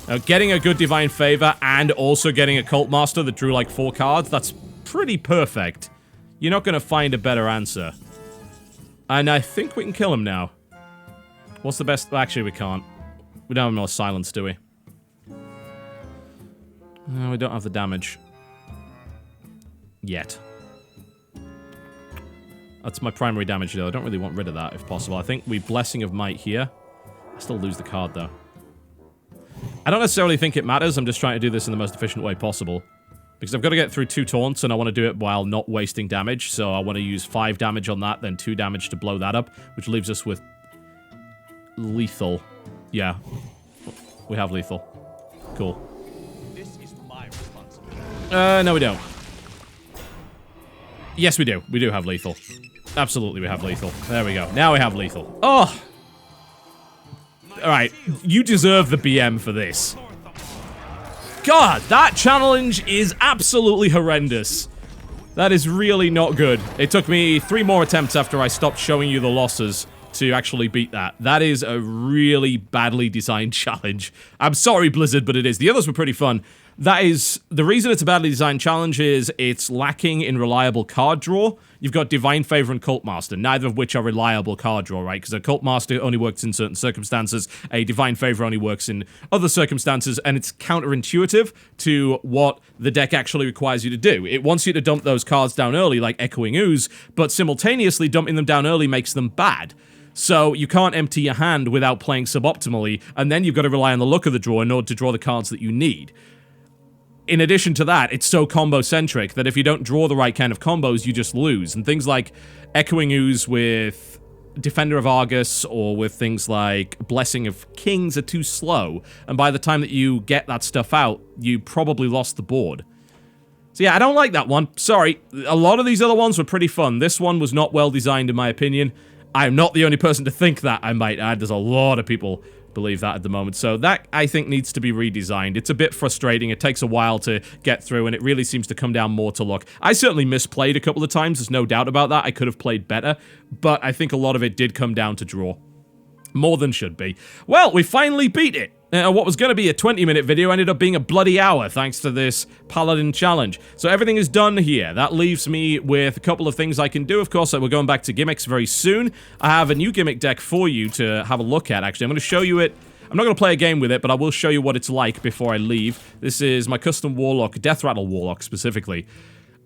Now, getting a good Divine Favor and also getting a Cult Master that drew like 4 cards, that's pretty perfect. You're not going to find a better answer. And I think we can kill him now. What's the best? Actually, we can't. We don't have more silence, do we? No, we don't have the damage. Yet. That's my primary damage, though. I don't really want rid of that, if possible. I think we Blessing of Might here. I still lose the card, though. I don't necessarily think it matters. I'm just trying to do this in the most efficient way possible. Because I've got to get through 2 taunts, and I want to do it while not wasting damage. So I want to use 5 damage on that, then 2 damage to blow that up, which leaves us with lethal. Yeah. We have lethal. Cool. This is my responsibility. No we don't. Yes, we do. We do have lethal. Absolutely, we have lethal. There we go. Now we have lethal. Oh! Alright, you deserve the BM for this. God, that challenge is absolutely horrendous. That is really not good. It took me 3 more attempts after I stopped showing you the losses to actually beat that. That is a really badly designed challenge. I'm sorry, Blizzard, but it is. The others were pretty fun. That is, the reason it's a badly designed challenge is it's lacking in reliable card draw. You've got Divine Favor and Cult Master, neither of which are reliable card draw, right? Because a Cult Master only works in certain circumstances, a Divine Favor only works in other circumstances, and it's counterintuitive to what the deck actually requires you to do. It wants you to dump those cards down early, like Echoing Ooze, but simultaneously dumping them down early makes them bad. So you can't empty your hand without playing suboptimally, and then you've got to rely on the luck of the draw in order to draw the cards that you need. In addition to that, it's so combo-centric that if you don't draw the right kind of combos, you just lose. And things like Echoing Ooze with Defender of Argus or with things like Blessing of Kings are too slow. And by the time that you get that stuff out, you probably lost the board. So yeah, I don't like that one. Sorry. A lot of these other ones were pretty fun. This one was not well designed in my opinion. I'm not the only person to think that, I might add. There's a lot of people believe that at the moment. So that, I think, needs to be redesigned. It's a bit frustrating. It takes a while to get through, and it really seems to come down more to luck. I certainly misplayed a couple of times. There's no doubt about that. I could have played better, but I think a lot of it did come down to draw. More than should be. Well, we finally beat it. What was going to be a 20-minute video ended up being a bloody hour thanks to this Paladin challenge. So everything is done here. That leaves me with a couple of things I can do. Of course, we're going back to Gimmicks very soon. I have a new Gimmick deck for you to have a look at, actually. I'm going to show you it. I'm not going to play a game with it, but I will show you what it's like before I leave. This is my custom Warlock, Death Rattle Warlock specifically.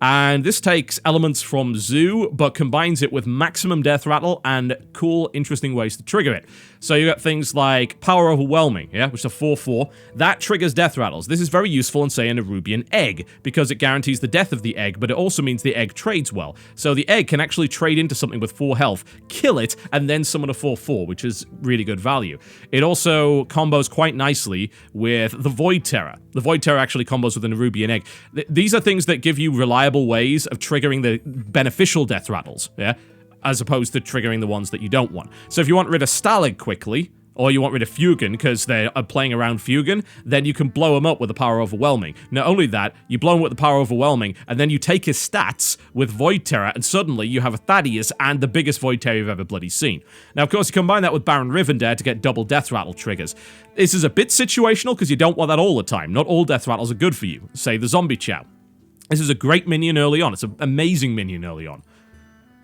And this takes elements from Zoo, but combines it with maximum Death Rattle and cool, interesting ways to trigger it. So you got things like Power Overwhelming, yeah, which is a 4/4. That triggers Death Rattles. This is very useful in, say, an Erubian Egg, because it guarantees the death of the egg, but it also means the egg trades well. So the egg can actually trade into something with 4 health, kill it, and then summon a 4/4, which is really good value. It also combos quite nicely with the Void Terror. The Void Terror actually combos with an Erubian Egg. These are things that give you reliable ways of triggering the beneficial Death Rattles, yeah, as opposed to triggering the ones that you don't want. So if you want rid of Stalag quickly, or you want rid of Fugan because they're playing around Fugan, then you can blow them up with the Power Overwhelming. Not only that, you blow him with the Power Overwhelming, and then you take his stats with Void Terror, and suddenly you have a Thaddeus and the biggest Void Terror you've ever bloody seen. Now, of course, you combine that with Baron Rivendare to get double Death Rattle triggers. This is a bit situational because you don't want that all the time. Not all Death Rattles are good for you. Say the Zombie Chow. This is a great minion early on. It's an amazing minion early on.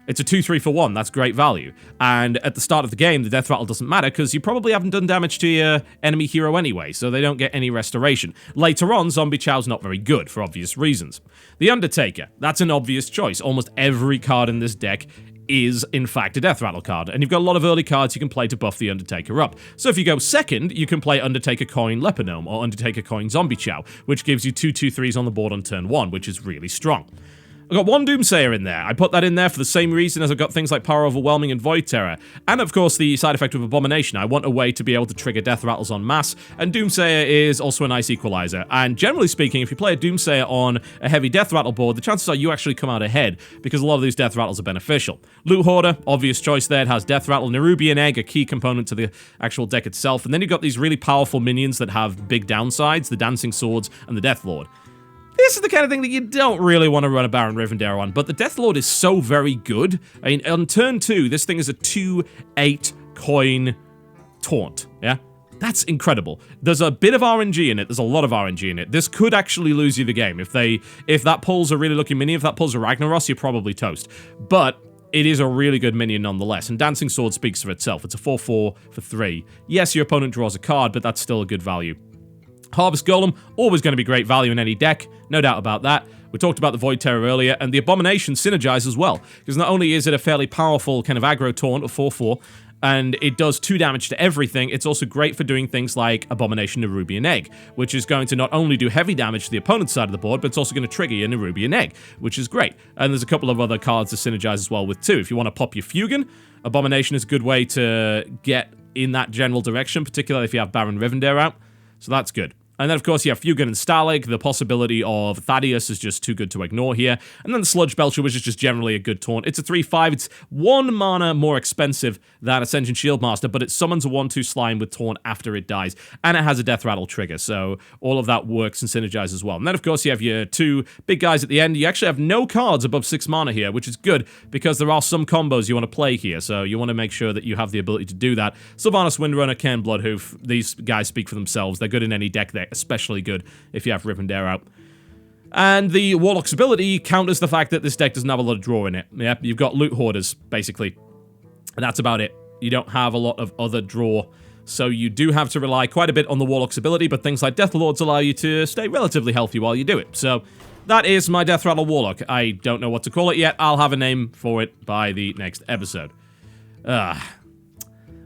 It's a 2/3 for 1, that's great value. And at the start of the game, the Death Rattle doesn't matter because you probably haven't done damage to your enemy hero anyway, so they don't get any restoration. Later on, Zombie Chow's not very good for obvious reasons. The Undertaker, that's an obvious choice. Almost every card in this deck is, in fact, a Death Rattle card, and you've got a lot of early cards you can play to buff the Undertaker up. So if you go second, you can play Undertaker Coin Leponome or Undertaker Coin Zombie Chow, which gives you 2/2/3s on the board on turn 1, which is really strong. I've got one Doomsayer in there. I put that in there for the same reason as I've got things like Power Overwhelming and Void Terror. And of course the side effect of Abomination. I want a way to be able to trigger Death Rattles en masse, and Doomsayer is also a nice equalizer. And generally speaking, if you play a Doomsayer on a heavy Death Rattle board, the chances are you actually come out ahead, because a lot of these Death Rattles are beneficial. Loot Hoarder, obvious choice there. It has Death Rattle. Nerubian Egg, a key component to the actual deck itself. And then you've got these really powerful minions that have big downsides, the Dancing Swords and the Death Lord. This is the kind of thing that you don't really want to run a Baron Rivendare on, but the Death Lord is so very good. I mean, on turn 2, this thing is a 2/8 coin taunt, yeah? That's incredible. There's a bit of RNG in it. There's a lot of RNG in it. This could actually lose you the game. If that pulls a really lucky minion, if that pulls a Ragnaros, you're probably toast. But it is a really good minion nonetheless, and Dancing Sword speaks for itself. It's a 4/4 for 3. Yes, your opponent draws a card, but that's still a good value. Harvest Golem, always going to be great value in any deck, no doubt about that. We talked about the Void Terror earlier, and the Abomination synergizes as well, because not only is it a fairly powerful kind of aggro taunt of 4/4, and it does 2 damage to everything, it's also great for doing things like Abomination Nerubian Egg, which is going to not only do heavy damage to the opponent's side of the board, but it's also going to trigger your Nerubian Egg, which is great. And there's a couple of other cards to synergize as well with too. If you want to pop your Fugan, Abomination is a good way to get in that general direction, particularly if you have Baron Rivendare out, so that's good. And then, of course, you have Fugan and Stalag. The possibility of Thaddeus is just too good to ignore here. And then the Sludge Belcher, which is just generally a good taunt. It's a 3/5. It's 1 mana more expensive than Ascension Shieldmaster, but it summons a 1/2 slime with taunt after it dies. And it has a Death Rattle trigger, so all of that works and synergizes as well. And then, of course, you have your 2 big guys at the end. You actually have no cards above 6 mana here, which is good, because there are some combos you want to play here, so you want to make sure that you have the ability to do that. Sylvanas Windrunner, Cairn Bloodhoof, these guys speak for themselves. They're good in any deck. They're especially good if you have Rivendare out. And the Warlock's ability counters the fact that this deck doesn't have a lot of draw in it. Yep, you've got Loot Hoarders, basically. And that's about it. You don't have a lot of other draw. So you do have to rely quite a bit on the Warlock's ability, but things like Death Lords allow you to stay relatively healthy while you do it. So that is my Death Rattle Warlock. I don't know what to call it yet. I'll have a name for it by the next episode. My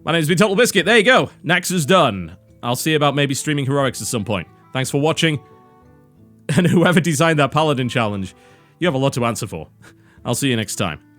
name's been TotalBiscuit. There you go. Nax is done. I'll see about maybe streaming Heroics at some point. Thanks for watching. And whoever designed that Paladin challenge, you have a lot to answer for. I'll see you next time.